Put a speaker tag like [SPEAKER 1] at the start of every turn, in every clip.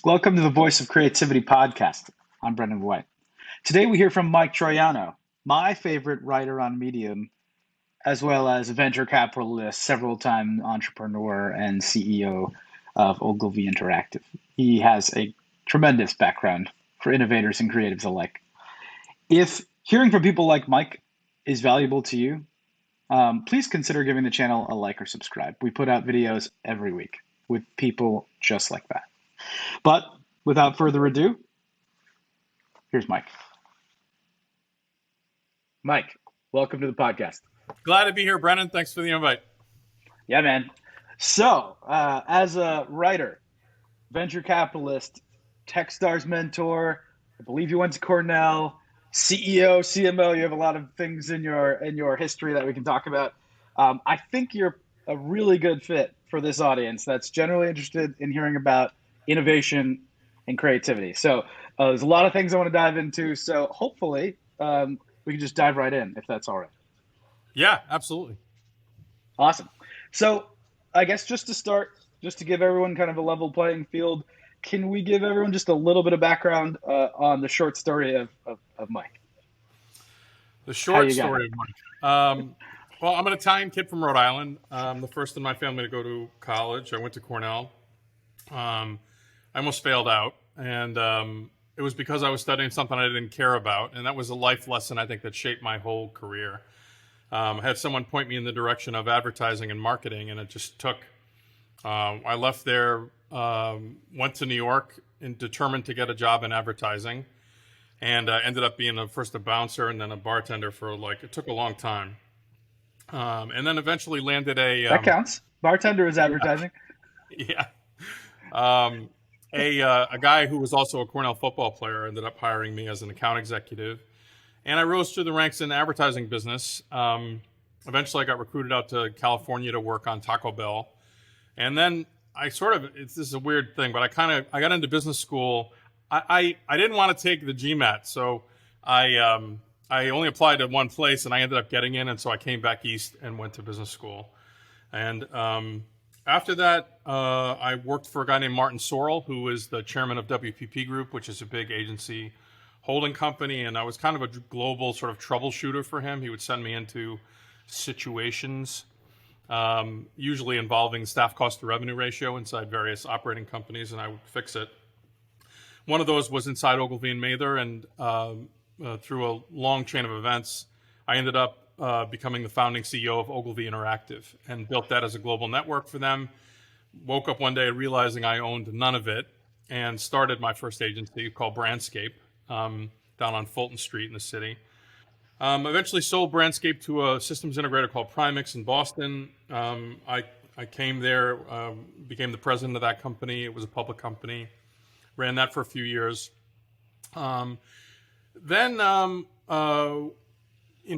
[SPEAKER 1] Welcome to the Voice of Creativity podcast. I'm Brendan White. Today we hear from Mike Troiano, my favorite writer on Medium, as well as a venture capitalist, several-time entrepreneur, and CEO of Ogilvy Interactive. He has a tremendous background for innovators and creatives alike. If hearing from people like Mike is valuable to you, please consider giving the channel a like or subscribe. We put out videos every week with people just like that. But without further ado, here's Mike. Mike, welcome to the podcast.
[SPEAKER 2] Glad to be here, Brennan. Thanks for the invite.
[SPEAKER 1] Yeah, man. So, as a writer, venture capitalist, Techstars mentor, I believe you went to Cornell, CEO, CMO, you have a lot of things in your history that we can talk about. I think you're a really good fit for this audience that's generally interested in hearing about innovation and creativity. So there's a lot of things I want to dive into. So hopefully we can just dive right in, if that's all right.
[SPEAKER 2] Yeah, absolutely.
[SPEAKER 1] Awesome. So I guess just to start, just to give everyone kind of a level playing field, can we give everyone just a little bit of background on the short story of Mike?
[SPEAKER 2] The short story of Mike. Well, I'm an Italian kid from Rhode Island. I'm the first in my family to go to college. I went to Cornell. I almost failed out, and it was because I was studying something I didn't care about, and that was a life lesson, I think, that shaped my whole career. I had someone point me in the direction of advertising and marketing, and it just took. I left there, went to New York, and determined to get a job in advertising, and ended up being first a bouncer and then a bartender for it took a long time. And then eventually landed a...
[SPEAKER 1] that counts. Bartender is advertising.
[SPEAKER 2] Yeah. A guy who was also a Cornell football player ended up hiring me as an account executive. And I rose through the ranks in the advertising business. Eventually I got recruited out to California to work on Taco Bell. And then this is a weird thing, but I got into business school. I didn't want to take the GMAT, so I only applied to one place, and I ended up getting in, and so I came back east and went to business school. And after that, I worked for a guy named Martin Sorrell, who is the chairman of WPP Group, which is a big agency holding company, and I was kind of a global sort of troubleshooter for him. He would send me into situations, usually involving staff cost to revenue ratio inside various operating companies, and I would fix it. One of those was inside Ogilvy and Mather, and through a long chain of events, I ended up becoming the founding CEO of Ogilvy Interactive and built that as a global network for them. Woke up one day realizing I owned none of it and started my first agency called Brandscape down on Fulton Street in the city. Eventually sold Brandscape to a systems integrator called Primix in Boston. I came there, became the president of that company. It was a public company. Ran that for a few years. Then,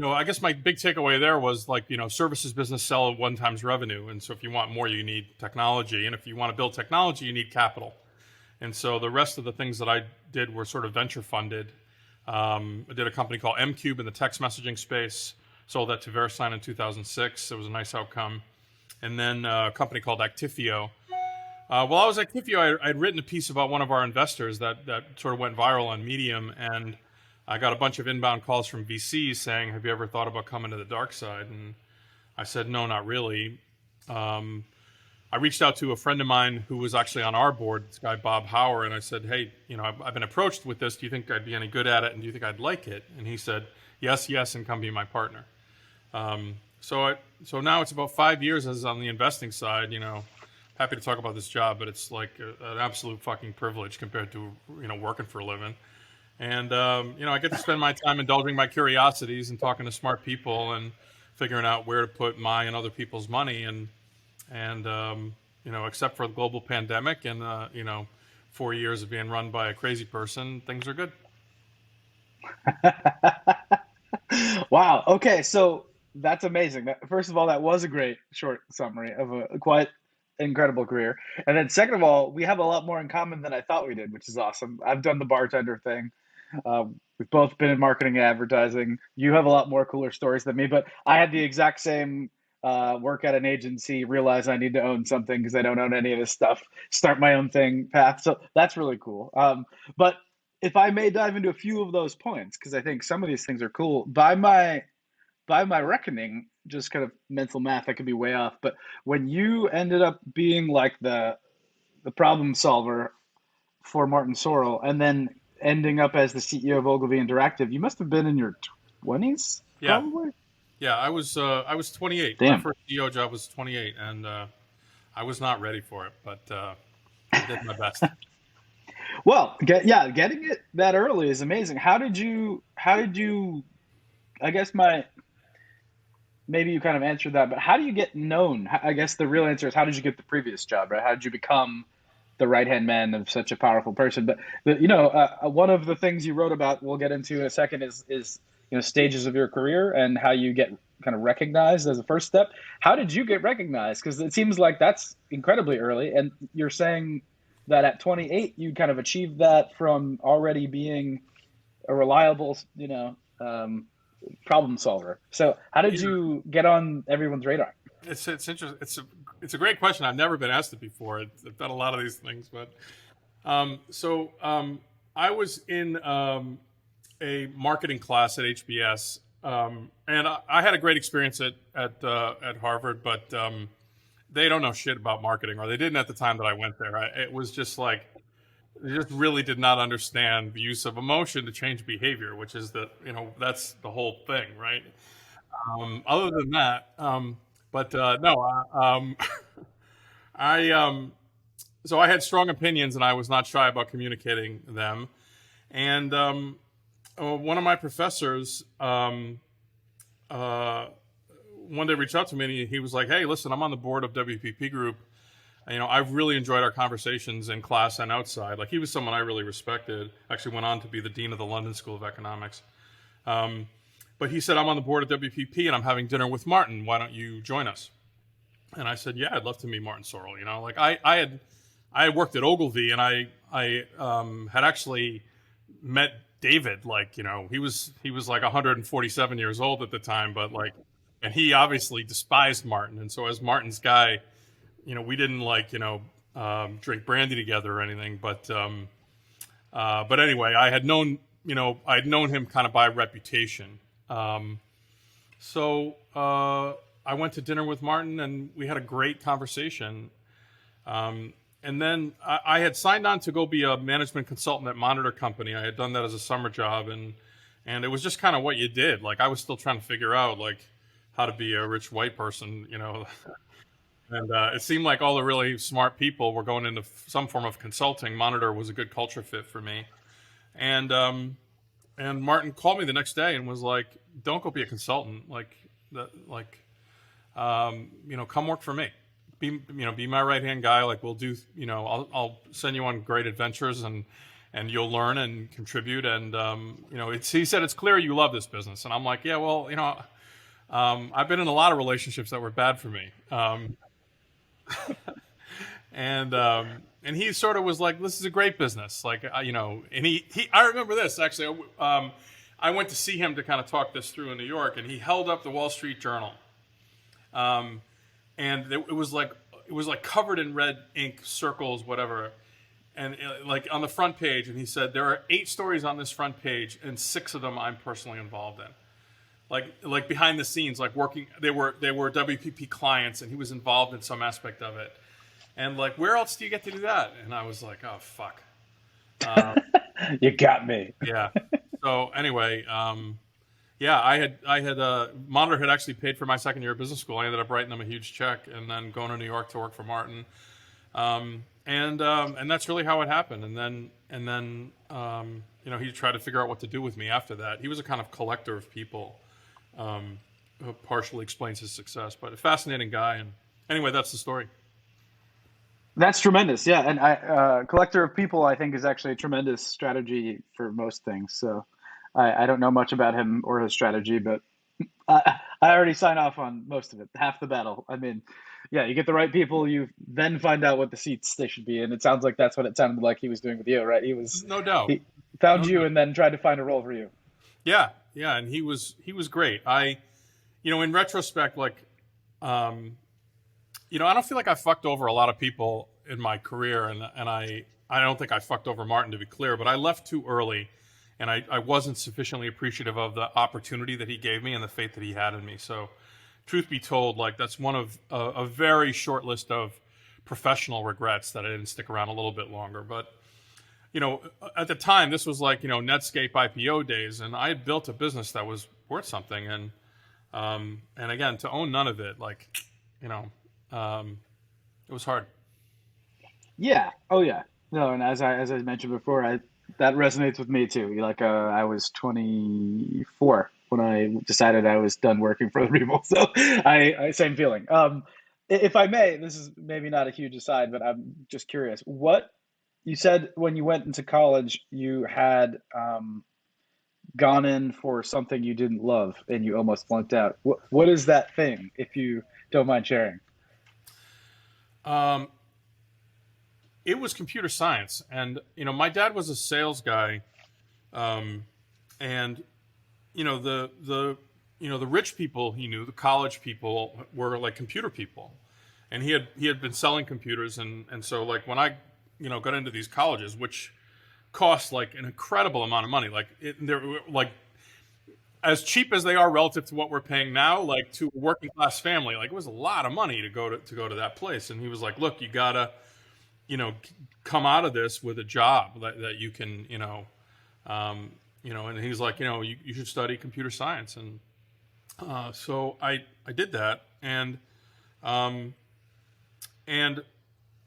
[SPEAKER 2] I guess my big takeaway there was services business sell at 1 times revenue. And so if you want more, you need technology. And if you want to build technology, you need capital. And so the rest of the things that I did were sort of venture funded. I did a company called MCube in the text messaging space, sold that to VeriSign in 2006. It was a nice outcome. And then a company called Actifio. While I was at Actifio, I'd written a piece about one of our investors that sort of went viral on Medium, and I got a bunch of inbound calls from VCs saying, have you ever thought about coming to the dark side? And I said, no, not really. I reached out to a friend of mine who was actually on our board, this guy, Bob Hauer, and I said, hey, I've been approached with this. Do you think I'd be any good at it? And do you think I'd like it? And he said, yes, and come be my partner. So now it's about 5 years as on the investing side, happy to talk about this job, but it's like an absolute fucking privilege compared to, working for a living. And, I get to spend my time indulging my curiosities and talking to smart people and figuring out where to put my and other people's money. And except for the global pandemic and, 4 years of being run by a crazy person, things are good.
[SPEAKER 1] Wow. Okay. So that's amazing. First of all, that was a great short summary of a quite incredible career. And then second of all, we have a lot more in common than I thought we did, which is awesome. I've done the bartender thing. We've both been in marketing and advertising. You have a lot more cooler stories than me, but I had the exact same work at an agency, realize I need to own something because I don't own any of this stuff, start my own thing path. So that's really cool. But if I may dive into a few of those points, because I think some of these things are cool. By my reckoning, just kind of mental math, I could be way off. But when you ended up being like the problem solver for Martin Sorrell, and then ending up as the CEO of Ogilvy Interactive, you must have been in your 20s,
[SPEAKER 2] Yeah,
[SPEAKER 1] probably.
[SPEAKER 2] yeah. I was 28. My
[SPEAKER 1] Damn.
[SPEAKER 2] first CEO job was 28, and I was not ready for it, but I did my best.
[SPEAKER 1] Well, getting it that early is amazing. How did you? I guess maybe you kind of answered that, but how do you get known? I guess the real answer is how did you get the previous job, right? How did you become the right hand man of such a powerful person? But one of the things you wrote about, we'll get into in a second, is stages of your career and how you get kind of recognized as a first step. How did you get recognized? Because it seems like that's incredibly early, and you're saying that at 28 you kind of achieved that from already being a reliable, um, problem solver. So how did
[SPEAKER 2] Yeah,
[SPEAKER 1] you get on everyone's radar?
[SPEAKER 2] it's interesting. It's a great question. I've never been asked it before. I've done a lot of these things, but I was in a marketing class at HBS, and I had a great experience at Harvard, but they don't know shit about marketing, or they didn't at the time that I went there. It was just like they just really did not understand the use of emotion to change behavior, which is that's the whole thing, right? Other than that, but no, I so I had strong opinions, and I was not shy about communicating them. And one of my professors uh, one day reached out to me, and he was like, "Hey, listen, I'm on the board of WPP Group. I've really enjoyed our conversations in class and outside." Like, he was someone I really respected. Actually, went on to be the dean of the London School of Economics. Um, but he said, "I'm on the board of WPP, and I'm having dinner with Martin. Why don't you join us?" And I said, "Yeah, I'd love to meet Martin Sorrell." Like I had worked at Ogilvy, and I had actually met David. Like, he was like 147 years old at the time, but like, and he obviously despised Martin. And so, as Martin's guy, we didn't like drink brandy together or anything. But anyway, I had known him kind of by reputation. So I went to dinner with Martin, and we had a great conversation. And then I had signed on to go be a management consultant at Monitor Company. I had done that as a summer job, and it was just kind of what you did. Like, I was still trying to figure out like how to be a rich white person. And it seemed like all the really smart people were going into some form of consulting. Monitor was a good culture fit for me. And Martin called me the next day and was like, "Don't go be a consultant. Come work for me. Be my right hand guy. Like, we'll do. I'll send you on great adventures, and you'll learn and contribute. And he said, it's clear you love this business." And I'm like, "Yeah, well, I've been in a lot of relationships that were bad for me." And he sort of was like, "This is a great business." Like, and I remember this actually. I went to see him to kind of talk this through in New York, and he held up the Wall Street Journal, and it was like covered in red ink circles, whatever, and like on the front page, and he said, "There are 8 stories on this front page, and 6 of them I'm personally involved in." Like behind the scenes, like working, they were WPP clients, and he was involved in some aspect of it. And like, where else do you get to do that? And I was like, "Oh, fuck."
[SPEAKER 1] You got me.
[SPEAKER 2] Yeah. So anyway, yeah, Monitor had actually paid for my second year of business school. I ended up writing them a huge check and then going to New York to work for Martin. And that's really how it happened. And then he tried to figure out what to do with me after that. He was a kind of collector of people, who partially explains his success, but a fascinating guy. And anyway, that's the story.
[SPEAKER 1] That's tremendous. Yeah, and collector of people, I think, is actually a tremendous strategy for most things. So I don't know much about him or his strategy, but I already sign off on most of it. Half the battle. I mean, yeah, you get the right people, you then find out what the seats they should be in. It sounds like that's what it sounded like he was doing with you, right?
[SPEAKER 2] No doubt.
[SPEAKER 1] He found
[SPEAKER 2] No
[SPEAKER 1] you
[SPEAKER 2] doubt.
[SPEAKER 1] and then tried to find a role for you.
[SPEAKER 2] Yeah, yeah, and he was great. In retrospect, like, I don't feel like I fucked over a lot of people in my career, and I don't think I fucked over Martin, to be clear, but I left too early, and I wasn't sufficiently appreciative of the opportunity that he gave me and the faith that he had in me. So, truth be told, like that's one of a very short list of professional regrets that I didn't stick around a little bit longer. But at the time, this was like Netscape IPO days, and I had built a business that was worth something, and again, to own none of it, like it was hard.
[SPEAKER 1] Yeah. Oh yeah. No, and as I mentioned before, I that resonates with me too. I was 24 when I decided I was done working for other people. So I same feeling. If I may, this is maybe not a huge aside, but I'm just curious. What you said when you went into college, you had gone in for something you didn't love and you almost flunked out. What is that thing, if you don't mind sharing?
[SPEAKER 2] Um, it was computer science, and my dad was a sales guy, um, and the rich people he knew, the college people, were like computer people, and he had been selling computers, and so like when I got into these colleges, which cost like an incredible amount of money, like they're like as cheap as they are relative to what we're paying now, like to a working class family, like it was a lot of money to go to that place. And he was like, look, you gotta you know come out of this with a job that you can and he's like, you should study computer science. And so I did that, um, and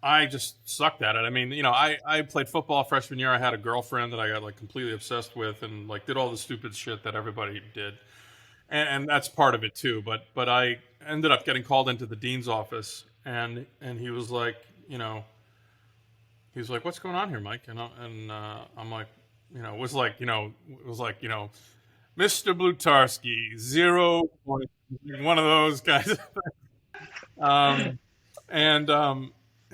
[SPEAKER 2] I just sucked at it. I mean, I played football freshman year. I had a girlfriend that I got like completely obsessed with, and like did all the stupid shit that everybody did, and that's part of it too. But I ended up getting called into the dean's office, and he was like, "What's going on here, Mike?" I'm like, it was like Mr. Blutarski, 0 point, one of those guys. um, and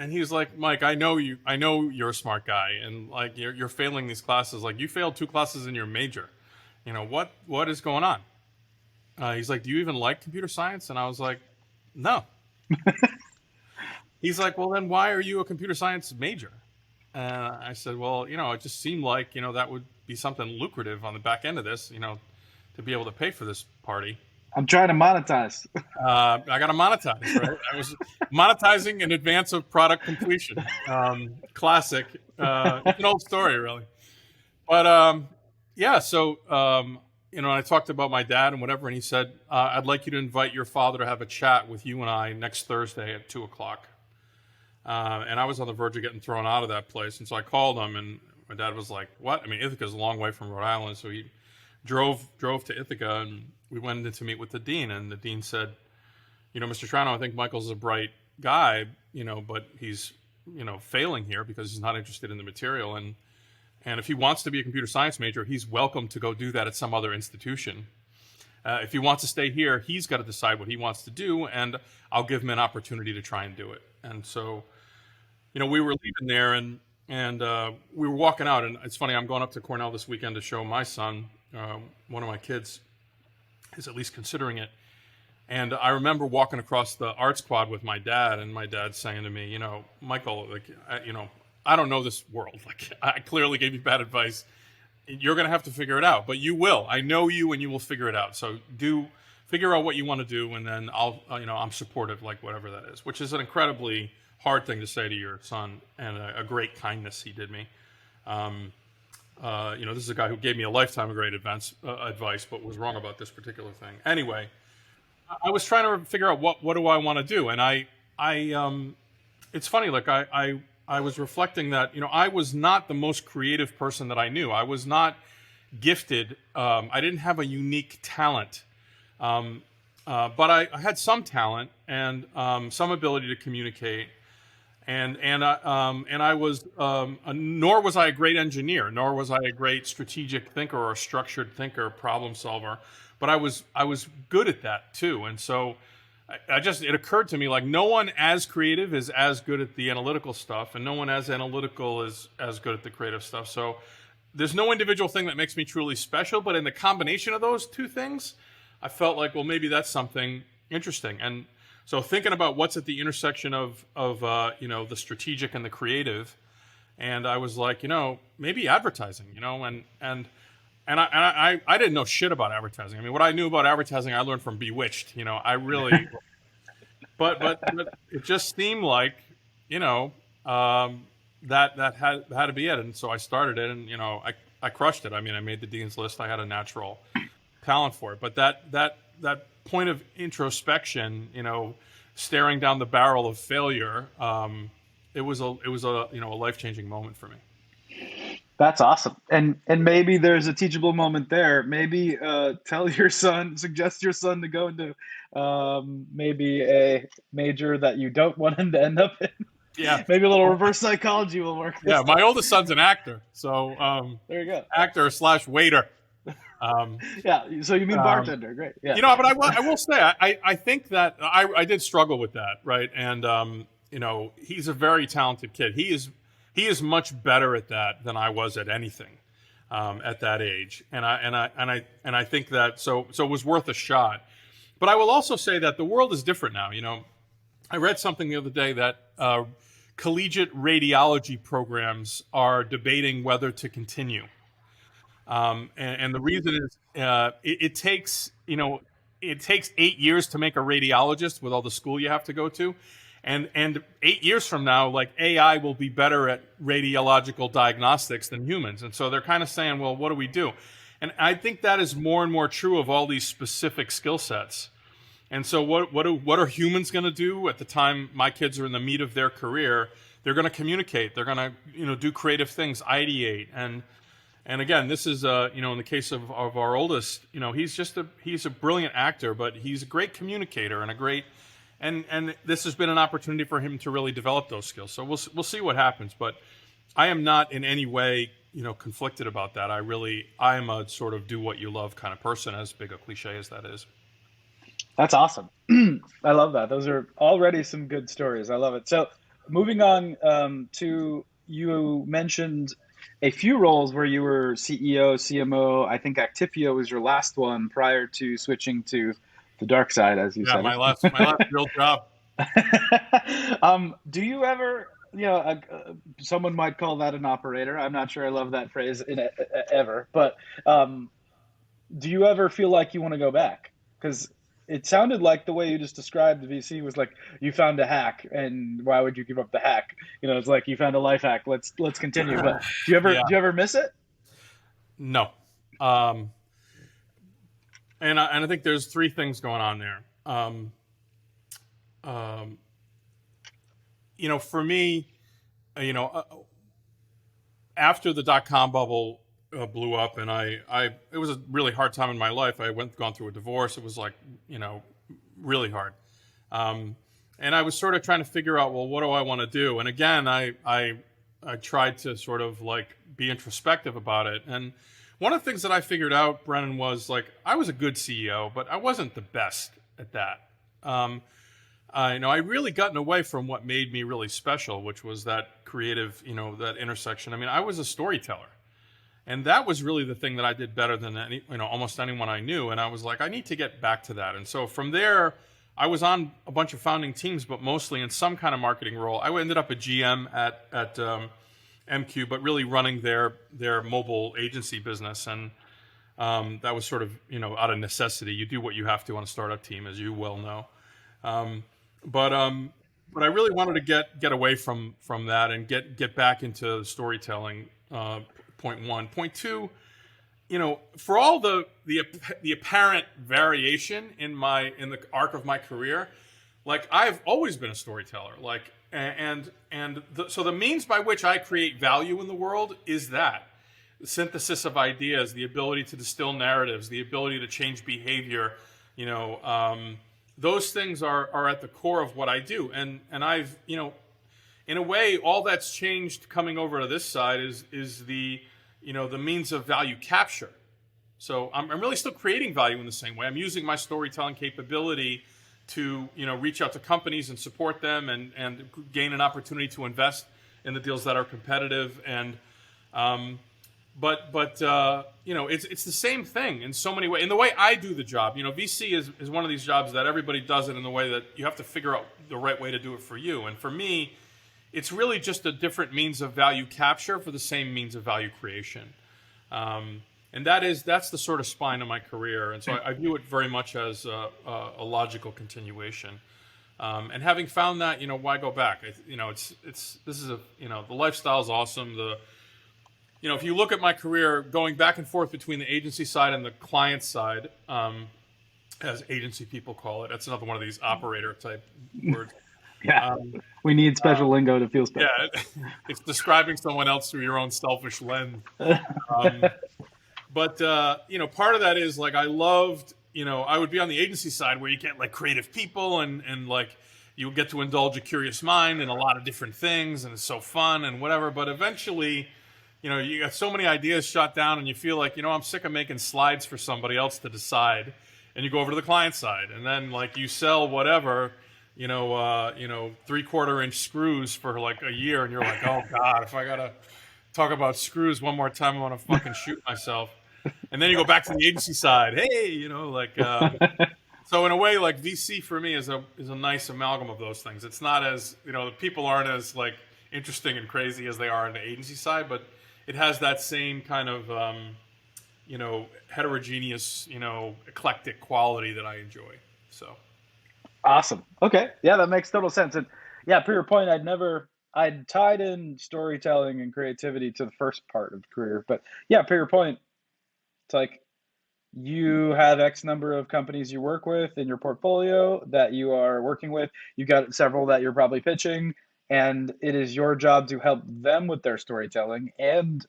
[SPEAKER 2] and he's like, Mike, I know you're a smart guy, and like you're failing these classes. Like you failed 2 classes in your major. What is going on? He's like, do you even like computer science? And I was like, no. He's like, well, then why are you a computer science major? I said, well, it just seemed like that would be something lucrative on the back end of this, to be able to pay for this party.
[SPEAKER 1] I'm trying to monetize.
[SPEAKER 2] I got to monetize, right? I was monetizing in advance of product completion. Classic. It's an old story, really. But yeah, so I talked about my dad and whatever, and he said, "I'd like you to invite your father to have a chat with you and I next Thursday at 2:00." And I was on the verge of getting thrown out of that place, and so I called him, and my dad was like, "What?" I mean, Ithaca's a long way from Rhode Island, so he drove to Ithaca, and we went in to meet with the dean, and the dean said, Mr. Troiano, I think Michael's a bright guy, but he's, failing here because he's not interested in the material. And if he wants to be a computer science major, he's welcome to go do that at some other institution. If he wants to stay here, he's got to decide what he wants to do, and I'll give him an opportunity to try and do it. And so, we were leaving there, and we were walking out, and it's funny, I'm going up to Cornell this weekend to show my son, one of my kids is at least considering it. And I remember walking across the art squad with my dad, and my dad saying to me, Michael, like, I don't know this world. Like, I clearly gave you bad advice. You're going to have to figure it out, but you will. I know you, and you will figure it out. So figure out what you want to do, and then I'm supportive, like whatever that is, which is an incredibly hard thing to say to your son, and a great kindness he did me. This is a guy who gave me a lifetime of great advice, but was wrong about this particular thing. Anyway, I was trying to figure out what do I want to do, and it's funny. Like I was reflecting that I was not the most creative person that I knew. I was not gifted. I didn't have a unique talent, but I had some talent and some ability to communicate. And I was nor was I a great engineer, nor was I a great strategic thinker or a structured thinker, problem solver, but I was good at that too. And so it occurred to me, like, no one as creative is as good at the analytical stuff, and no one as analytical is as good at the creative stuff. So there's no individual thing that makes me truly special, but in the combination of those two things, I felt like, well, maybe that's something interesting. And So thinking about what's at the intersection of the strategic and the creative, and I was like, maybe advertising, and I didn't know shit about advertising. I mean, what I knew about advertising, I learned from Bewitched. I really, but it just seemed like, that had to be it, and so I started it, and I crushed it. I mean, I made the dean's list. I had a natural talent for it, but that point of introspection, staring down the barrel of failure, it was a life-changing moment for me.
[SPEAKER 1] That's awesome. And maybe there's a teachable moment there. Maybe suggest your son to go into maybe a major that you don't want him to end up in.
[SPEAKER 2] Yeah.
[SPEAKER 1] Maybe a little reverse psychology will work.
[SPEAKER 2] Yeah, my oldest son's an actor, so
[SPEAKER 1] there you go.
[SPEAKER 2] Actor/waiter.
[SPEAKER 1] Yeah, so you mean bartender? Great. Yeah.
[SPEAKER 2] But I will say I think that I did struggle with that, right? And he's a very talented kid. He is much better at that than I was at anything at that age, and I think that so it was worth a shot. But I will also say that the world is different now. I read something the other day that collegiate radiology programs are debating whether to continue, and the reason is it takes 8 years to make a radiologist with all the school you have to go to. And 8 years from now, like AI will be better at radiological diagnostics than humans. And so they're kind of saying, well, what do we do? And I think that is more and more true of all these specific skill sets. And so what are humans going to do at the time my kids are in the meat of their career? They're going to communicate. They're going to do creative things, ideate. And again, this is in the case of our oldest, he's a brilliant actor, but he's a great communicator and a great. And this has been an opportunity for him to really develop those skills. So we'll see what happens. But I am not in any way, conflicted about that. I am a sort of do what you love kind of person, as big a cliche as that is.
[SPEAKER 1] That's awesome. I love that. Those are already some good stories. I love it. So moving on to, you mentioned a few roles where you were CEO, CMO. I think Actifio was your last one prior to switching to the dark side, as you said.
[SPEAKER 2] Yeah, my last real job.
[SPEAKER 1] Do you ever, someone might call that an operator. I'm not sure I love that phrase ever, but do you ever feel like you want to go back? Because it sounded like the way you just described the VC was like you found a hack, and why would you give up the hack? It's like you found a life hack. Let's continue. But do you ever miss it?
[SPEAKER 2] No. And I think there's three things going on there. For me, after the .com bubble blew up, and it was a really hard time in my life. I gone through a divorce. It was like, really hard. And I was sort of trying to figure out, well, what do I want to do? And again, I tried to sort of like be introspective about it. And one of the things that I figured out, Brennan, was like I was a good CEO, but I wasn't the best at that. I really gotten away from what made me really special, which was that creative, that intersection. I mean, I was a storyteller, and that was really the thing that I did better than almost anyone I knew. And I was like, I need to get back to that. And so from there, I was on a bunch of founding teams, but mostly in some kind of marketing role. I ended up a GM at MQ, but really running their mobile agency business, and that was sort of out of necessity. You do what you have to on a startup team, as you well know. But I really wanted to get away from that and get back into storytelling. Point one. Point two, for all the apparent variation in the arc of my career, like I've always been a storyteller. Like so the means by which I create value in the world is that the synthesis of ideas, the ability to distill narratives, the ability to change behavior. Those things are at the core of what I do, and I've in a way, all that's changed coming over to this side is the the means of value capture. So I'm really still creating value in the same way. I'm using my storytelling capability to reach out to companies and support them and gain an opportunity to invest in the deals that are competitive. And it's the same thing in so many ways. In the way I do the job, VC is one of these jobs that everybody does it in the way that you have to figure out the right way to do it for you. And for me, it's really just a different means of value capture for the same means of value creation. And that's the sort of spine of my career. And so I view it very much as a logical continuation. And having found that, why go back? The lifestyle is awesome. If you look at my career going back and forth between the agency side and the client side, as agency people call it, that's another one of these operator type words.
[SPEAKER 1] Yeah, we need special lingo to feel special.
[SPEAKER 2] Yeah, it's describing someone else through your own selfish lens. But part of that is like I loved, I would be on the agency side where you get like creative people and like you get to indulge a curious mind in a lot of different things and it's so fun and whatever. But eventually, you got so many ideas shot down and you feel like, I'm sick of making slides for somebody else to decide. And you go over to the client side and then like you sell whatever, 3/4 inch screws for like a year. And you're like, oh God, if I got to talk about screws one more time, I want to fucking shoot myself. And then you go back to the agency side. Hey, so in a way, like VC for me is a nice amalgam of those things. It's not as, the people aren't as like interesting and crazy as they are on the agency side, but it has that same kind of, heterogeneous, eclectic quality that I enjoy. So.
[SPEAKER 1] Awesome. Okay. Yeah, that makes total sense. And yeah, per your point, I'd tied in storytelling and creativity to the first part of the career. But yeah, per your point, it's like you have X number of companies you work with in your portfolio that you are working with. You've got several that you're probably pitching, and it is your job to help them with their storytelling and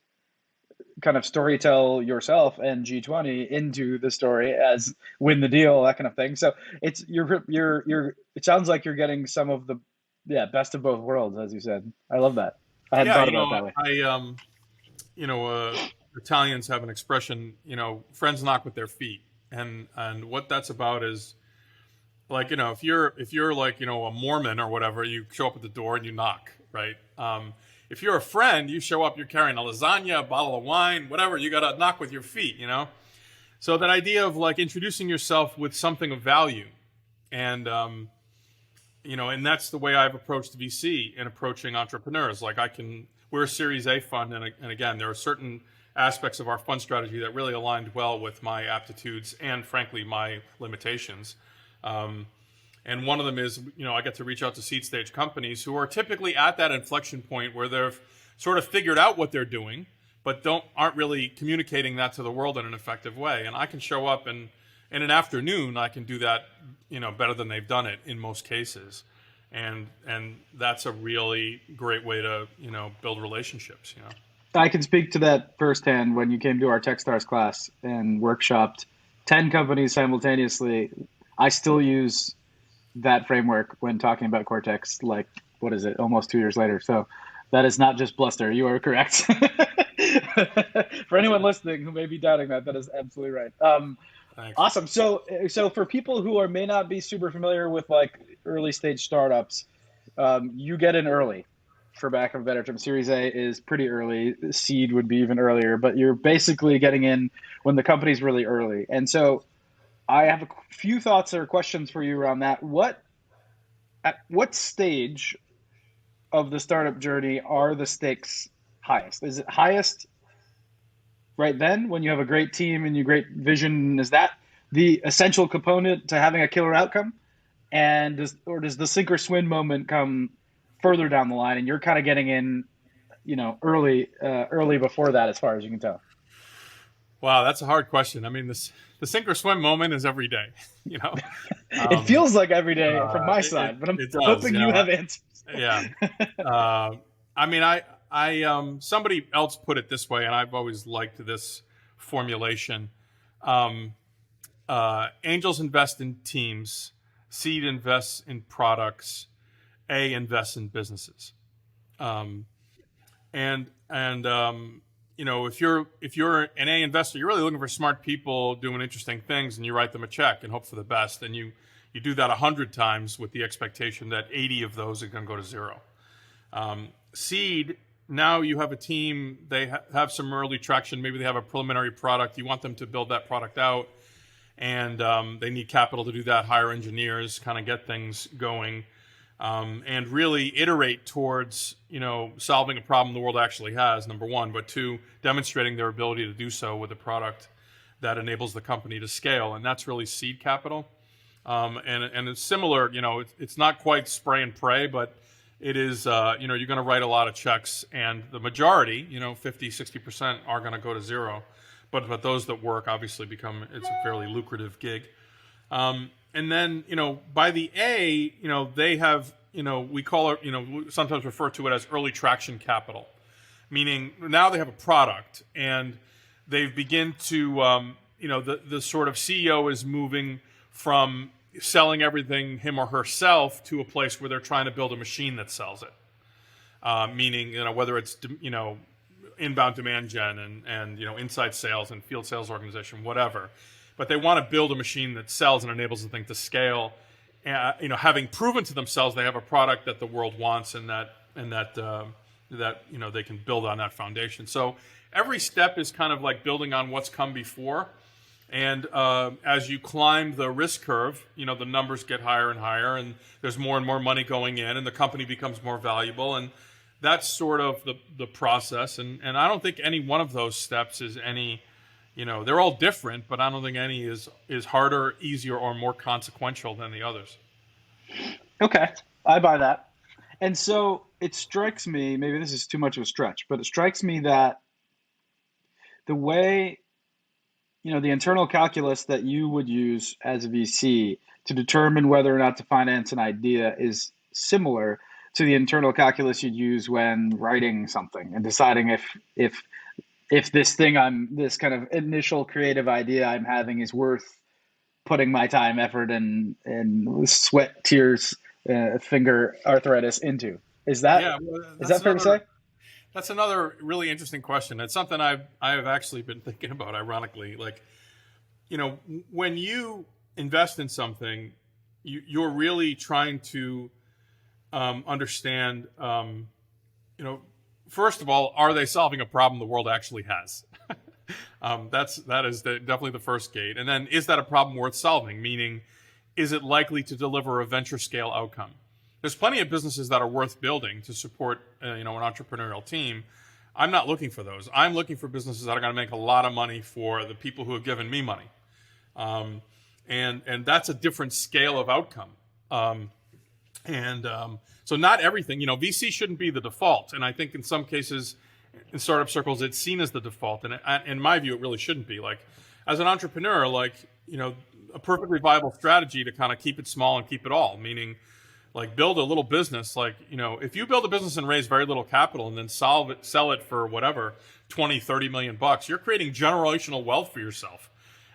[SPEAKER 1] kind of storytell yourself and G20 into the story as win the deal, that kind of thing. So it's it sounds like you're getting some of the best of both worlds, as you said. I love that. I hadn't thought about it that
[SPEAKER 2] way. Italians have an expression, friends knock with their feet. And what that's about is like, if you're like, a Mormon or whatever, you show up at the door and you knock, right? If you're a friend, you show up, you're carrying a lasagna, a bottle of wine, whatever, you got to knock with your feet, So that idea of like introducing yourself with something of value and, and that's the way I've approached VC in approaching entrepreneurs. Like we're a Series A fund. And again, there are certain aspects of our fund strategy that really aligned well with my aptitudes and frankly, my limitations. And one of them is, I get to reach out to seed stage companies who are typically at that inflection point where they've sort of figured out what they're doing, but aren't really communicating that to the world in an effective way. And I can show up and in an afternoon, I can do that, better than they've done it in most cases. And that's a really great way to, build relationships,
[SPEAKER 1] I can speak to that firsthand. When you came to our Techstars class and workshopped 10 companies simultaneously, I still use that framework when talking about Cortex, like, what is it, almost 2 years later. So that is not just bluster. You are correct. For anyone listening who may be doubting that is absolutely right. Awesome. So for people who may not be super familiar with like early stage startups, you get in early, for lack of a better term. Series A is pretty early. Seed would be even earlier, but you're basically getting in when the company's really early. And so I have a few thoughts or questions for you around that. At what stage of the startup journey are the stakes highest? Is it highest right then when you have a great team and you great vision? Is that the essential component to having a killer outcome? And does the sink or swim moment come further down the line and you're kind of getting in, early before that, as far as you can tell?
[SPEAKER 2] Wow, that's a hard question. I mean, the sink or swim moment is every day,
[SPEAKER 1] It feels like every day from my side, but I'm hoping you have answers.
[SPEAKER 2] Yeah. I mean, I somebody else put it this way, and I've always liked this formulation. Angels invest in teams, seed invests in products, A invests in businesses. If you're an A investor, you're really looking for smart people doing interesting things, and you write them a check and hope for the best. And you do that 100 times with the expectation that 80 of those are going to go to zero. Seed now you have a team, they have some early traction, maybe they have a preliminary product, you want them to build that product out, and they need capital to do that, hire engineers, kind of get things going, and really iterate towards, solving a problem the world actually has, number one, but two, demonstrating their ability to do so with a product that enables the company to scale, and that's really seed capital. And it's similar, it's not quite spray and pray, but it is, you're going to write a lot of checks, and the majority, 50, 60% are going to go to zero. But those that work obviously it's a fairly lucrative gig. And then, by the A, they have, we call it, we sometimes refer to it as early traction capital, meaning now they have a product and they've begin to, the sort of CEO is moving from selling everything him or herself to a place where they're trying to build a machine that sells it. Meaning, whether it's, inbound demand gen and inside sales and field sales organization, whatever. But they want to build a machine that sells and enables the thing to scale. Having proven to themselves they have a product that the world wants and that they can build on that foundation. So every step is kind of like building on what's come before. And as you climb the risk curve, the numbers get higher and higher, and there's more and more money going in, and the company becomes more valuable. And that's sort of the process. And I don't think any one of those steps is any, they're all different, but I don't think any is harder, easier, or more consequential than the others.
[SPEAKER 1] Okay, I buy that. And so it strikes me, maybe this is too much of a stretch, but it strikes me that the way, the internal calculus that you would use as a VC to determine whether or not to finance an idea is similar to the internal calculus you'd use when writing something and deciding if this kind of initial creative idea I'm having is worth putting my time, effort, and sweat, tears, finger arthritis into. Is that fair to say?
[SPEAKER 2] That's another really interesting question. It's something I have actually been thinking about, ironically. Like, when you invest in something, you're really trying to understand, first of all, are they solving a problem the world actually has? That is definitely the first gate. And then, is that a problem worth solving? Meaning, is it likely to deliver a venture scale outcome? There's plenty of businesses that are worth building to support, an entrepreneurial team. I'm not looking for those. I'm looking for businesses that are going to make a lot of money for the people who have given me money. And that's a different scale of outcome. So not everything, VC shouldn't be the default. And I think in some cases, in startup circles, it's seen as the default. And in my view, it really shouldn't be. Like, as an entrepreneur, a perfectly viable strategy to kind of keep it small and keep it all, meaning like build a little business. Like, if you build a business and raise very little capital and then sell it for whatever, 20, 30 million bucks, you're creating generational wealth for yourself.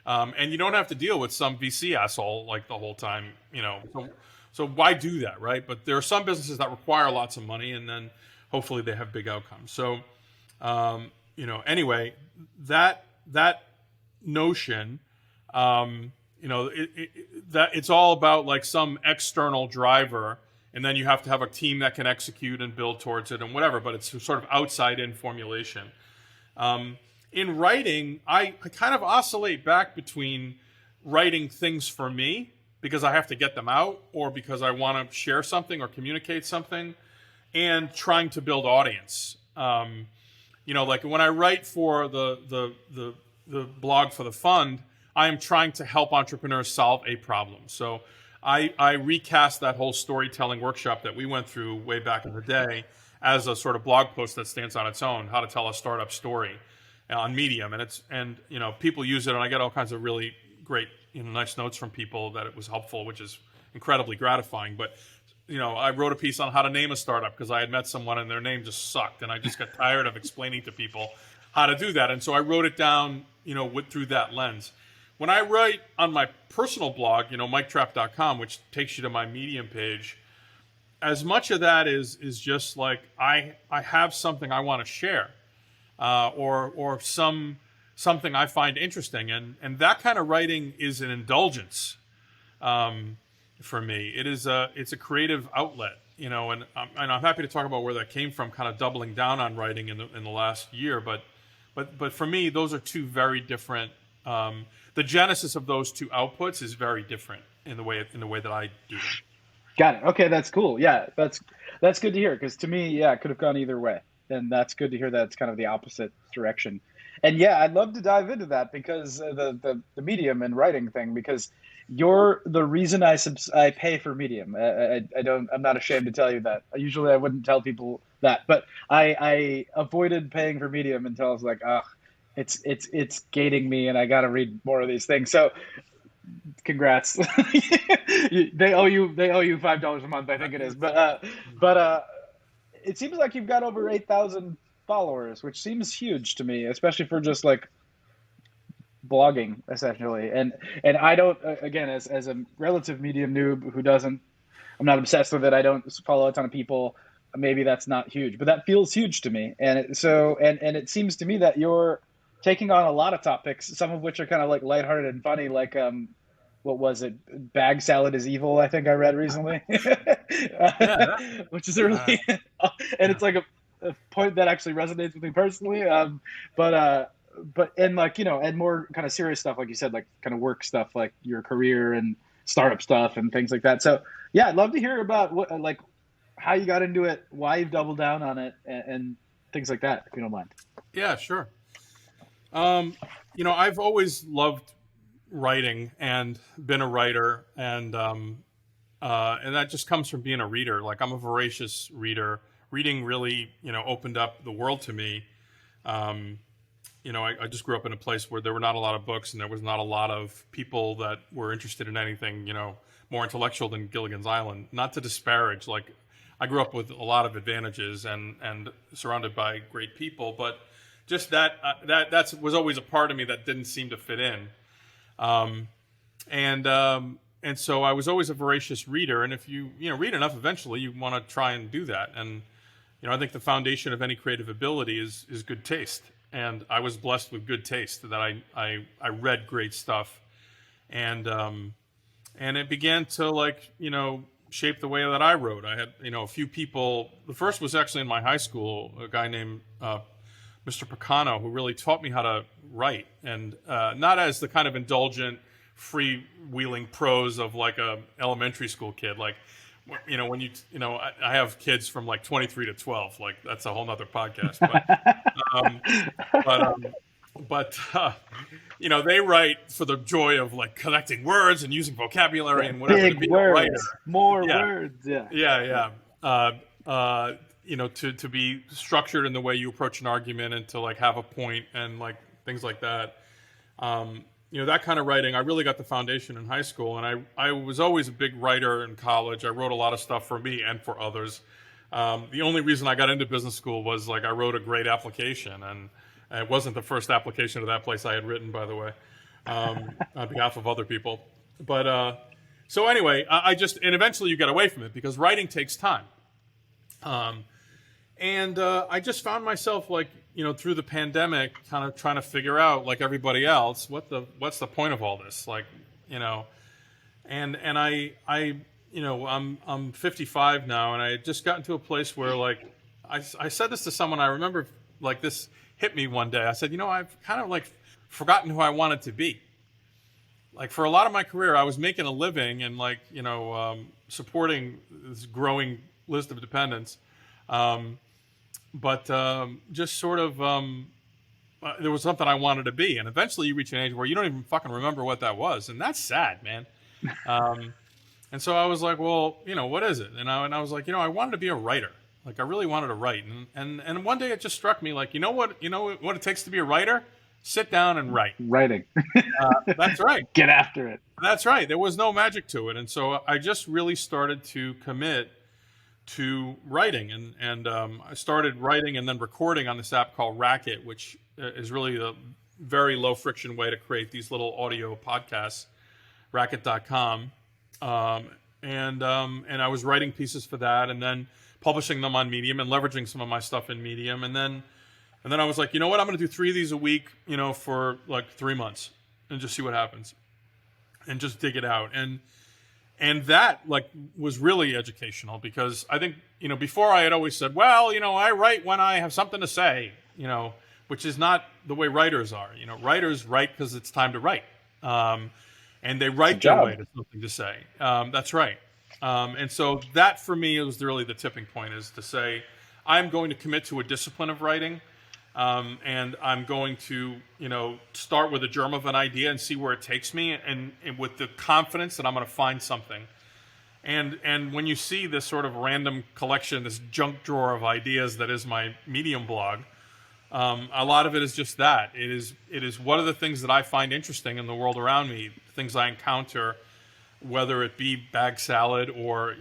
[SPEAKER 2] And you don't have to deal with some VC asshole like the whole time, So why do that, right? But there are some businesses that require lots of money, and then hopefully they have big outcomes. So, anyway, that notion, that it's all about like some external driver, and then you have to have a team that can execute and build towards it and whatever. But it's sort of outside-in formulation. In writing, I kind of oscillate back between writing things for me, because I have to get them out, or because I want to share something or communicate something, and trying to build audience. Like when I write for the blog for the fund, I am trying to help entrepreneurs solve a problem. So I recast that whole storytelling workshop that we went through way back in the day as a sort of blog post that stands on its own, how to tell a startup story on Medium. And people use it, and I get all kinds of really great nice notes from people that it was helpful, which is incredibly gratifying. But, I wrote a piece on how to name a startup because I had met someone and their name just sucked. And I just got tired of explaining to people how to do that. And so I wrote it down, through that lens. When I write on my personal blog, MikeTrap.com, which takes you to my Medium page, as much of that is just like I have something I want to share, or something I find interesting, and that kind of writing is an indulgence for me. It's a creative outlet, and I'm happy to talk about where that came from, kind of doubling down on writing in the last year. But for me, those are two very different. The genesis of those two outputs is very different in the way that I do them.
[SPEAKER 1] Got it. Okay, that's cool. Yeah, that's good to hear because to me, yeah, it could have gone either way, and that's good to hear that it's kind of the opposite direction. And yeah, I'd love to dive into that because the Medium and writing thing because you're the reason I pay for Medium. I don't I'm not ashamed to tell you that. Usually I wouldn't tell people that, but I avoided paying for Medium until I was like, ugh, it's gating me, and I got to read more of these things. So congrats. They owe you $5 a month, I think it is. But it seems like you've got over 8,000 followers, which seems huge to me, especially for just like blogging essentially. And I don't again as a relative Medium noob who doesn't I'm not obsessed with it. I don't follow a ton of people. Maybe that's not huge, but that feels huge to me. And it seems to me that you're taking on a lot of topics, some of which are kind of like lighthearted and funny, like what was it? Bag salad is evil. I think I read recently,
[SPEAKER 2] Yeah,
[SPEAKER 1] which is a really and
[SPEAKER 2] yeah,
[SPEAKER 1] it's like a point that actually resonates with me personally. But and like and more kind of serious stuff, like you said, like kind of work stuff, like your career and startup stuff and things like that. So yeah, I'd love to hear about what like how you got into it, why you've doubled down on it, and things like that, if you don't mind.
[SPEAKER 2] yeah, sure. Um, I've always loved writing and been a writer, and that just comes from being a reader. Like I'm a voracious reader. Reading really, opened up the world to me. Um, I just grew up in a place where there were not a lot of books, and there was not a lot of people that were interested in anything, more intellectual than Gilligan's Island. Not to disparage, like I grew up with a lot of advantages and surrounded by great people, but just that was always a part of me that didn't seem to fit in. Um, and so I was always a voracious reader. And if you read enough, eventually you want to try and do that. And I think the foundation of any creative ability is good taste. And I was blessed with good taste that I read great stuff, and it began to shape the way that I wrote. I had a few people. The first was actually in my high school, a guy named Mr. Picano, who really taught me how to write, and not as the kind of indulgent, freewheeling prose of like a elementary school kid. Like, when I have kids from like 23 to 12. Like that's a whole nother podcast. Um, but they write for the joy of like collecting words and using vocabulary
[SPEAKER 1] Yeah,
[SPEAKER 2] and whatever to
[SPEAKER 1] big
[SPEAKER 2] be a writer.
[SPEAKER 1] words, more
[SPEAKER 2] Yeah,
[SPEAKER 1] words. Yeah.
[SPEAKER 2] yeah, yeah. To be structured in the way you approach an argument and to like have a point and like things like that. That kind of writing, I really got the foundation in high school, and I was always a big writer in college. I wrote a lot of stuff for me and for others. The only reason I got into business school was like I wrote a great application, and it wasn't the first application to that place I had written, by the way, on behalf of other people. But so anyway, and eventually you get away from it because writing takes time. And I just found myself like, through the pandemic, kind of trying to figure out, like everybody else, what's the point of all this? Like, and I'm 55 now, and I had just gotten to a place where like I said this to someone. I remember like this hit me one day. I said, I've kind of like forgotten who I wanted to be. Like for a lot of my career, I was making a living and like supporting this growing list of dependents. But just sort of there was something I wanted to be, and eventually you reach an age where you don't even fucking remember what that was, and that's sad, man. And so I was like, well, what is it? And I was like, I wanted to be a writer. Like I really wanted to write, and one day it just struck me, like, what it takes to be a writer? Sit down and write.
[SPEAKER 1] Writing.
[SPEAKER 2] That's right.
[SPEAKER 1] Get after it.
[SPEAKER 2] That's right. There was no magic to it, and so I just really started to commit to writing, and I started writing and then recording on this app called Racket, which is really a very low friction way to create these little audio podcasts. Racket.com, and I was writing pieces for that, and then publishing them on Medium and leveraging some of my stuff in Medium, and then I was like, I'm going to do 3 of these a week, for like 3 months, and just see what happens, and just dig it out, And that like was really educational, because I think, before I had always said, well, I write when I have something to say, which is not the way writers are. Writers write because it's time to write. And they
[SPEAKER 1] It's a
[SPEAKER 2] write their way
[SPEAKER 1] job.
[SPEAKER 2] to something to say. That's right. And so that for me was really the tipping point, is to say, I'm going to commit to a discipline of writing. And I'm going to, start with a germ of an idea and see where it takes me, and with the confidence that I'm going to find something. And when you see this sort of random collection, this junk drawer of ideas that is my Medium blog, a lot of it is just that. It is what are the things that I find interesting in the world around me, things I encounter, whether it be bag salad or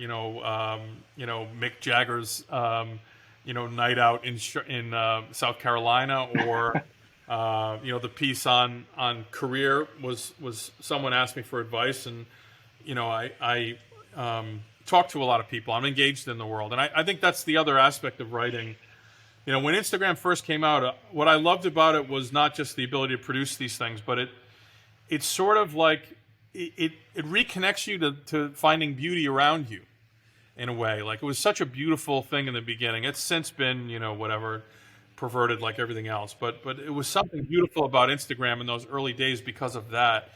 [SPEAKER 2] Mick Jagger's night out in South Carolina, or the piece on career was someone asked me for advice, and I talk to a lot of people. I'm engaged in the world, and I think that's the other aspect of writing. When Instagram first came out, what I loved about it was not just the ability to produce these things, but it's sort of like it reconnects you to finding beauty around you. In a way, like, it was such a beautiful thing in the beginning. It's since been, whatever, perverted like everything else. But it was something beautiful about Instagram in those early days because of that.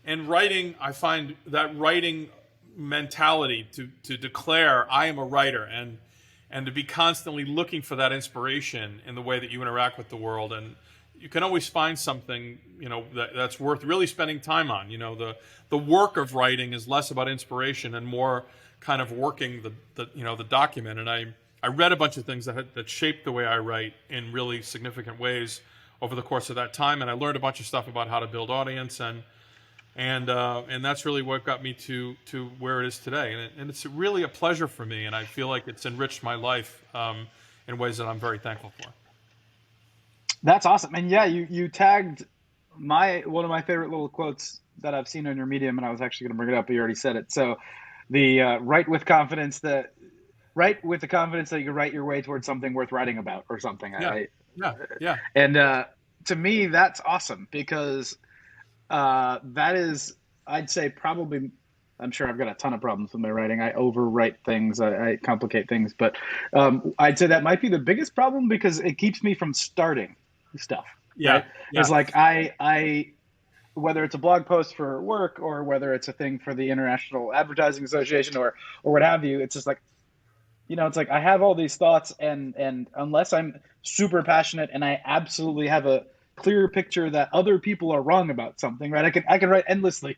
[SPEAKER 2] And writing, I find that writing mentality to declare I am a writer, and to be constantly looking for that inspiration in the way that you interact with the world. And you can always find something, that's worth really spending time on. The work of writing is less about inspiration and more kind of working the document. And I read a bunch of things that shaped the way I write in really significant ways over the course of that time, and I learned a bunch of stuff about how to build audience, and that's really what got me to where it is today. And it's really a pleasure for me, and I feel like it's enriched my life in ways that I'm very thankful for.
[SPEAKER 1] That's awesome. And yeah, you tagged one of my favorite little quotes that I've seen on your Medium, and I was actually going to bring it up, but you already said it. So the write with the confidence that you can write your way towards something worth writing about, or something.
[SPEAKER 2] Yeah.
[SPEAKER 1] And to me, that's awesome, because that is, I'd say, probably, I'm sure I've got a ton of problems with my writing. I overwrite things, I complicate things, but I'd say that might be the biggest problem, because it keeps me from starting stuff.
[SPEAKER 2] Yeah.
[SPEAKER 1] Right?
[SPEAKER 2] Yeah.
[SPEAKER 1] It's like I whether it's a blog post for work, or whether it's a thing for the International Advertising Association, or what have you, it's just like, it's like I have all these thoughts, and unless I'm super passionate and I absolutely have a clear picture that other people are wrong about something, right? I can write endlessly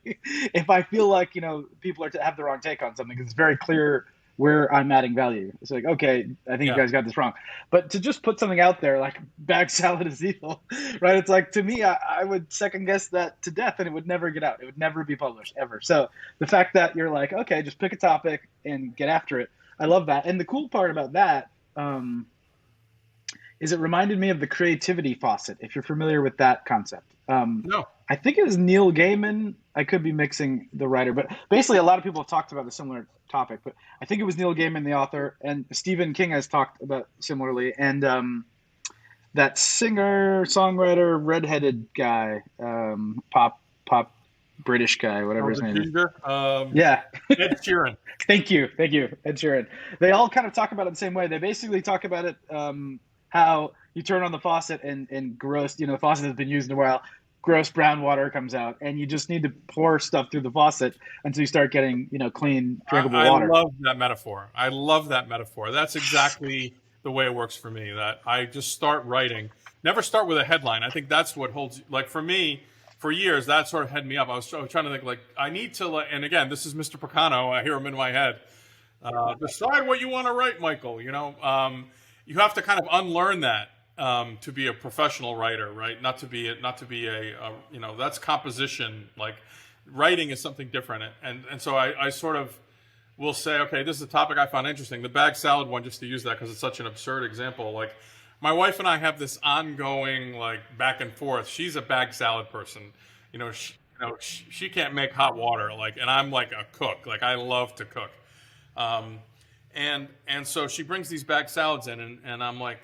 [SPEAKER 1] if I feel like people have the wrong take on something, because it's very clear where I'm adding value. It's like, okay, I think you guys got this wrong. But to just put something out there like bag salad is evil, right? It's like, to me, I would second guess that to death, and it would never get out. It would never be published, ever. So the fact that you're like, okay, just pick a topic and get after it, I love that. And the cool part about that is it reminded me of the creativity faucet, if you're familiar with that concept.
[SPEAKER 2] No.
[SPEAKER 1] I think it was Neil Gaiman. I could be mixing the writer, but basically a lot of people have talked about a similar topic, but I think it was Neil Gaiman, the author, and Stephen King has talked about similarly. And that singer, songwriter, redheaded guy, pop British guy, whatever his name is. Yeah.
[SPEAKER 2] Ed Sheeran.
[SPEAKER 1] Thank you, Ed Sheeran. They all kind of talk about it the same way. They basically talk about it, how you turn on the faucet and gross, the faucet has been used in a while, gross brown water comes out, and you just need to pour stuff through the faucet until you start getting, clean, drinkable water.
[SPEAKER 2] I love that metaphor. That's exactly the way it works for me, that I just start writing. Never start with a headline. I think that's what holds, like, for me, for years, that sort of had me up. I was trying to think, like, I need to, and again, this is Mr. Picano. I hear him in my head. Decide what you want to write, Michael. You have to kind of unlearn that to be a professional writer, right? Not to be that's composition. Like, writing is something different. And so I sort of will say, okay, this is a topic I found interesting. The bag salad one, just to use that because it's such an absurd example. Like, my wife and I have this ongoing, like, back and forth. She's a bag salad person. She can't make hot water, like, and I'm like a cook. Like, I love to cook. And so she brings these bag salads in, and I'm like,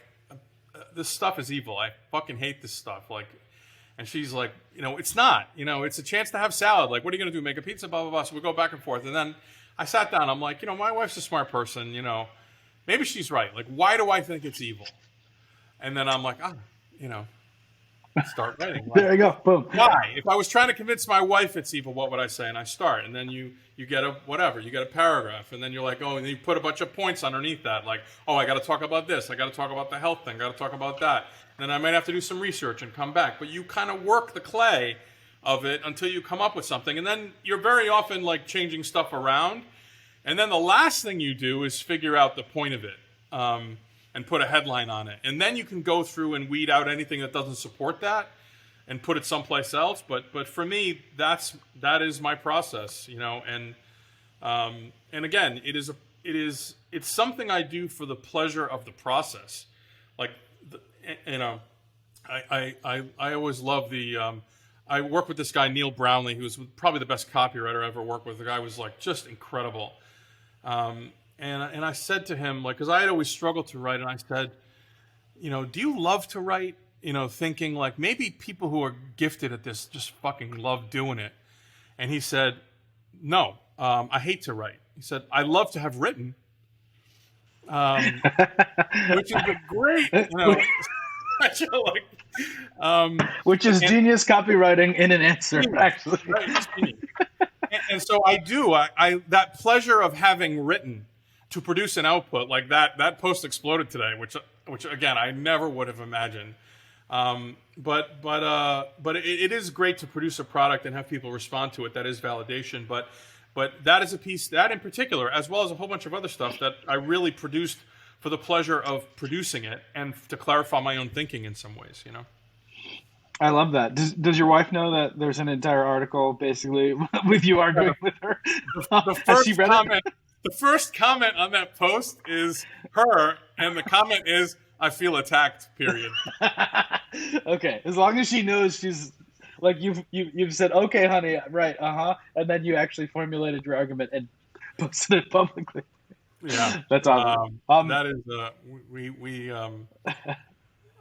[SPEAKER 2] this stuff is evil. I fucking hate this stuff. Like, And she's like, it's not, it's a chance to have salad. Like, what are you going to do? Make a pizza, blah, blah, blah. So we go back and forth. And then I sat down. I'm like, my wife's a smart person, maybe she's right. Like, why do I think it's evil? And then I'm like, start writing. Like,
[SPEAKER 1] there you go. Boom.
[SPEAKER 2] why? If I was trying to convince my wife it's evil, what would I say? And I start. And then you get a paragraph. And then you're like, oh, and then you put a bunch of points underneath that. Like, oh, I got to talk about this. I got to talk about the health thing. I got to talk about that. And then I might have to do some research and come back. But you kind of work the clay of it until you come up with something. And then you're very often like changing stuff around. And then the last thing you do is figure out the point of it. And put a headline on it. And then you can go through and weed out anything that doesn't support that and put it someplace else. But for me, that is my process, and again, it's something I do for the pleasure of the process. Like, I always love I work with this guy, Neil Brownlee, who's probably the best copywriter I ever worked with. The guy was like just incredible. And I said to him, like, because I had always struggled to write, and I said, do you love to write? Thinking like maybe people who are gifted at this just fucking love doing it. And he said, no, I hate to write. He said, I love to have written, which is a great,
[SPEAKER 1] which is genius copywriting in an answer, actually.
[SPEAKER 2] Right, and so I do. I that pleasure of having written to produce an output like that post exploded today, which again I never would have imagined. But it is great to produce a product and have people respond to it. That is validation. But that is a piece, that in particular, as well as a whole bunch of other stuff that I really produced for the pleasure of producing it and to clarify my own thinking in some ways.
[SPEAKER 1] I love that. Does your wife know that there's an entire article basically with you arguing with her?
[SPEAKER 2] The first comment on that post is her, and the comment is, I feel attacked, period.
[SPEAKER 1] Okay. As long as she knows she's like, you've said, okay, honey, right, and then you actually formulated your argument and posted it publicly.
[SPEAKER 2] Yeah.
[SPEAKER 1] That's awesome.
[SPEAKER 2] That is,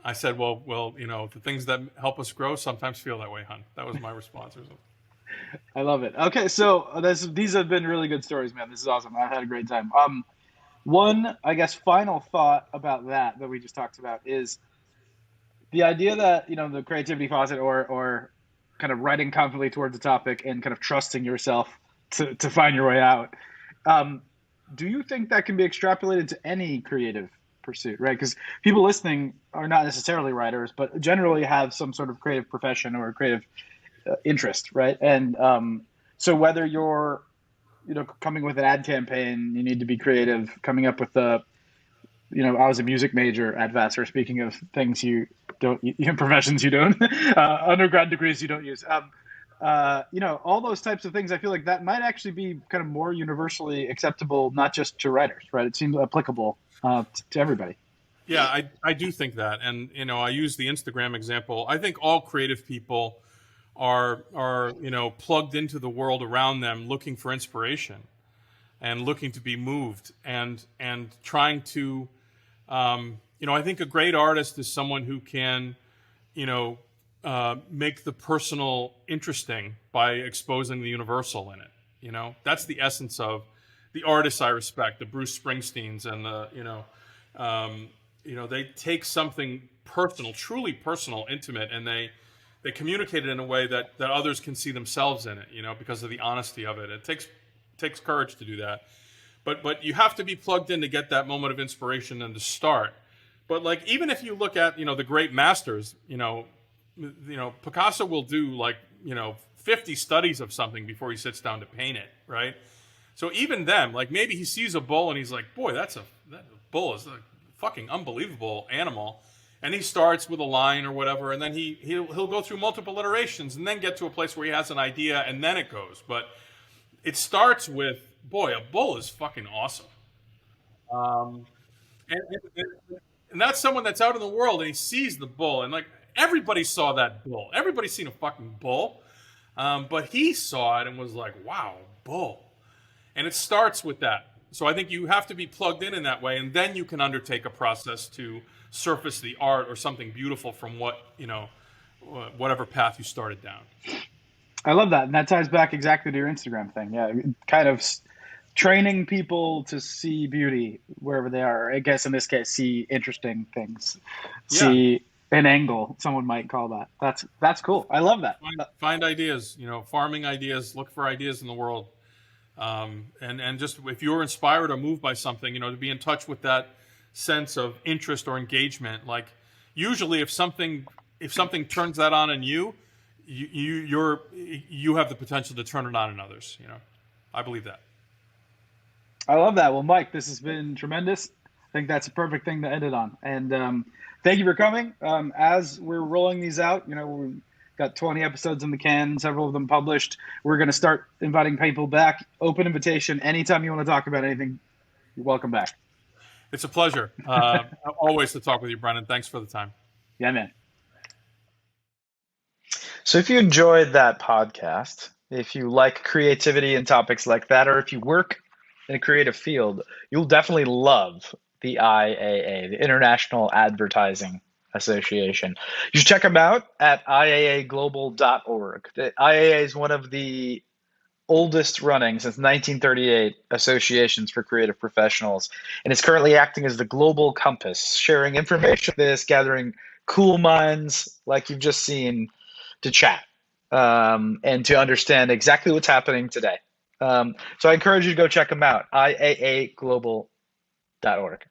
[SPEAKER 2] I said, well, the things that help us grow sometimes feel that way, hon. That was my response or something.
[SPEAKER 1] I love it. Okay, so these have been really good stories, man. This is awesome. I've had a great time. One, I guess, final thought about that we just talked about is the idea that, the creativity faucet or kind of writing confidently towards the topic and kind of trusting yourself to find your way out. Do you think that can be extrapolated to any creative pursuit, right? Because people listening are not necessarily writers, but generally have some sort of creative profession or creative interest, right? And so whether you're coming with an ad campaign, you need to be creative. Coming up with I was a music major at Vassar. Speaking of things professions you don't, undergrad degrees you don't use. All those types of things. I feel like that might actually be kind of more universally acceptable, not just to writers, right? It seems applicable to everybody.
[SPEAKER 2] Yeah, I do think that, and I use the Instagram example. I think all creative people are plugged into the world around them, looking for inspiration and looking to be moved and trying to I think a great artist is someone who can make the personal interesting by exposing the universal in it. That's the essence of the artists I respect, the Bruce Springsteens and they take something personal, truly personal, intimate, and they communicate it in a way that others can see themselves in it, because of the honesty of it. It takes courage to do that. But you have to be plugged in to get that moment of inspiration and to start. But like, even if you look at, the great masters, Picasso will do 50 studies of something before he sits down to paint it, right? So even them, like, maybe he sees a bull and he's like, boy, that bull is a fucking unbelievable animal. And he starts with a line or whatever, and then he'll go through multiple iterations and then get to a place where he has an idea, and then it goes. But it starts with, boy, a bull is fucking awesome. And that's someone that's out in the world and he sees the bull, and like, everybody saw that bull. Everybody's seen a fucking bull. But he saw it and was like, wow, bull. And it starts with that. So I think you have to be plugged in that way, and then you can undertake a process to surface the art or something beautiful from what whatever path you started down.
[SPEAKER 1] I love that. And that ties back exactly to your Instagram thing. Yeah. Kind of training people to see beauty wherever they are. I guess in this case, see interesting things,
[SPEAKER 2] Yeah.
[SPEAKER 1] see an angle, someone might call that. That's cool. I love that.
[SPEAKER 2] Find ideas, farming ideas, look for ideas in the world. And just if you're inspired or moved by something, to be in touch with that sense of interest or engagement. Like usually if something turns that on in you have the potential to turn it on in others. I believe that.
[SPEAKER 1] I love that. Well, Mike, this has been tremendous. I think that's a perfect thing to end it on. And thank you for coming. As we're rolling these out, we've got 20 episodes in the can, several of them published. We're going to start inviting people back. Open invitation. Anytime you want to talk about anything, you're welcome back.
[SPEAKER 2] It's a pleasure. Always to talk with you, Brendan. Thanks for the time.
[SPEAKER 1] Yeah, man.
[SPEAKER 3] So if you enjoyed that podcast, if you like creativity and topics like that, or if you work in a creative field, you'll definitely love the IAA, the International Advertising Association. You should check them out at iaaglobal.org. The IAA is one of the oldest running since 1938 associations for creative professionals, and it's currently acting as the global compass, sharing information like this, gathering cool minds like you've just seen to chat and to understand exactly what's happening today. So I encourage you to go check them out, iaaglobal.org.